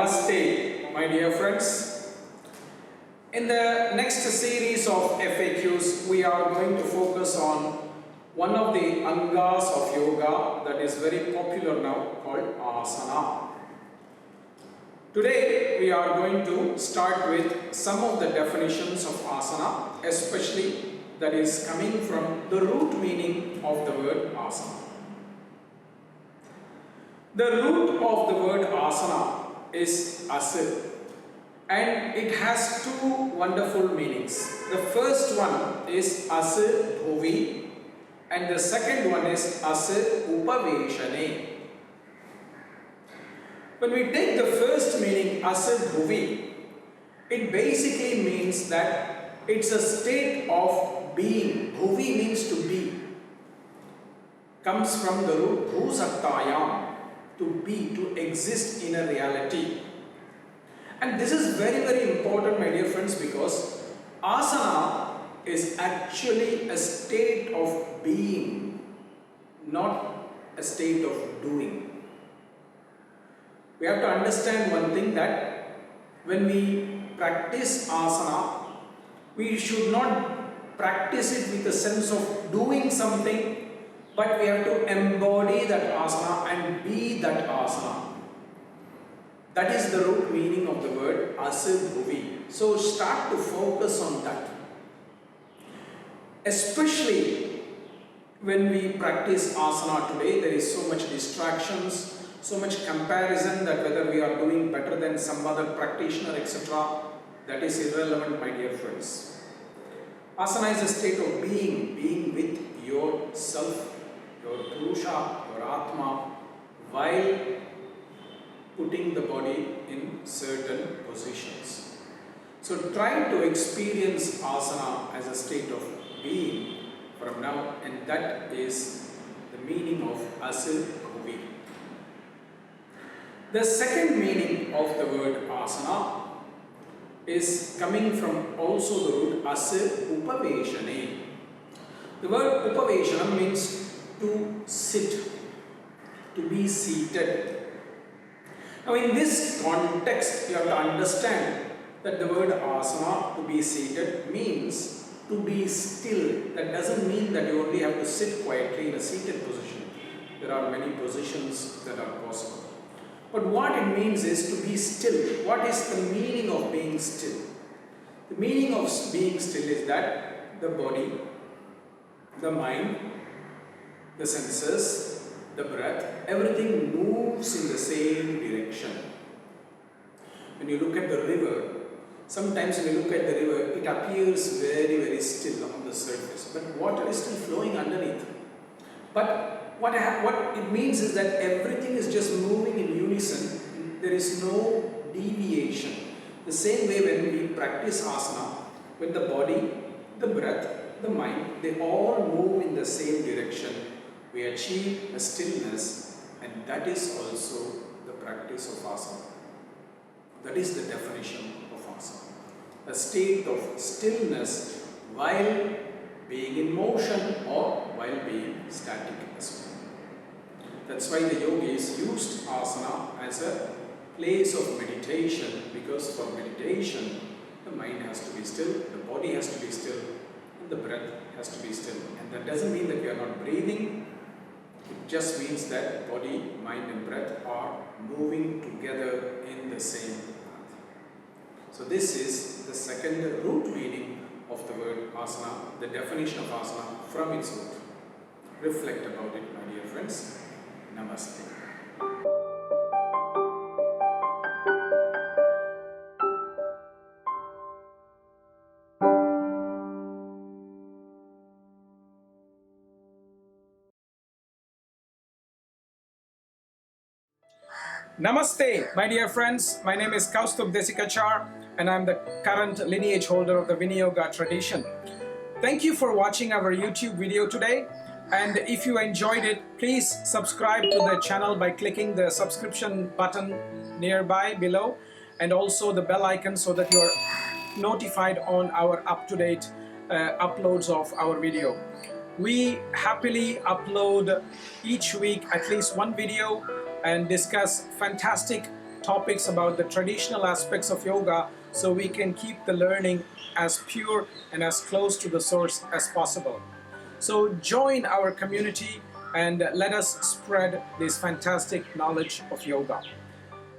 Namaste, my dear friends. In the next series of FAQs, we are going to focus on one of the angas of yoga that is very popular now, called Āsana. Today, we are going to start with some of the definitions of Āsana, especially that is coming from the root meaning of the word Āsana. The root of the word Āsana is Āsana, and it has two wonderful meanings. The first one is Āsana Bhuvi, and the second one is Āsana Upaveshane. When we take the first meaning, Āsana Bhuvi, it basically means that it's a state of being. Bhuvi means to be. Comes from the root Bhusattayam, to be, to exist in a reality. And this is very, very important, my dear friends, because Āsana is actually a state of being, not a state of doing. We have to understand one thing, that when we practice Āsana, we should not practice it with a sense of doing something, but we have to embody that Āsana and be that Āsana. That is the root meaning of the word Āsana Bhuvi. So start to focus on that. Especially when we practice Āsana today, there is so much distractions, so much comparison that whether we are doing better than some other practitioner, etc. That is irrelevant, my dear friends. Āsana is a state of being with yourself, your Purusha, your Atma, while putting the body in certain positions. So try to experience Āsana as a state of being from now, and that is the meaning of Āsana Bhuvi. The second meaning of the word Āsana is coming from also the root Āsana Upaveshane. The word Upaveshana means to sit, to be seated. Now in this context, you have to understand that the word Āsana, to be seated, means to be still. That doesn't mean that you only have to sit quietly in a seated position. There are many positions that are possible. But what it means is to be still. What is the meaning of being still? The meaning of being still is that the body, the mind, the senses, the breath, everything moves in the same direction. When you look at the river, sometimes when you look at the river, it appears very, very still on the surface, but water is still flowing underneath. But what it means is that everything is just moving in unison. There is no deviation. The same way when we practice Āsana, when the body, the breath, the mind, they all move in the same direction, we achieve a stillness, and that is also the practice of Āsana. That is the definition of Āsana. A state of stillness while being in motion or while being static as well. That's why the yogis used Āsana as a place of meditation, because for meditation, the mind has to be still, the body has to be still, and the breath has to be still. And that doesn't mean that we are not breathing. It just means that body, mind and breath are moving together in the same path. So this is the second root meaning of the word Āsana, the definition of Āsana from its root. Reflect about it, my dear friends. Namaste. Namaste, my dear friends. My name is Kausthub Desikachar, and I'm the current lineage holder of the Viniyoga tradition. Thank you for watching our YouTube video today. And if you enjoyed it, please subscribe to the channel by clicking the subscription button nearby below, and also the bell icon so that you're notified on our up-to-date uploads of our video. We happily upload each week at least one video and discuss fantastic topics about the traditional aspects of yoga so we can keep the learning as pure and as close to the source as possible. So join our community and let us spread this fantastic knowledge of yoga.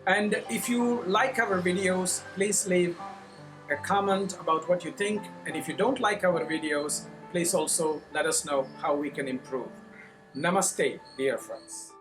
And if you like our videos, please leave a comment about what you think. And if you don't like our videos, please also let us know how we can improve. Namaste, dear friends.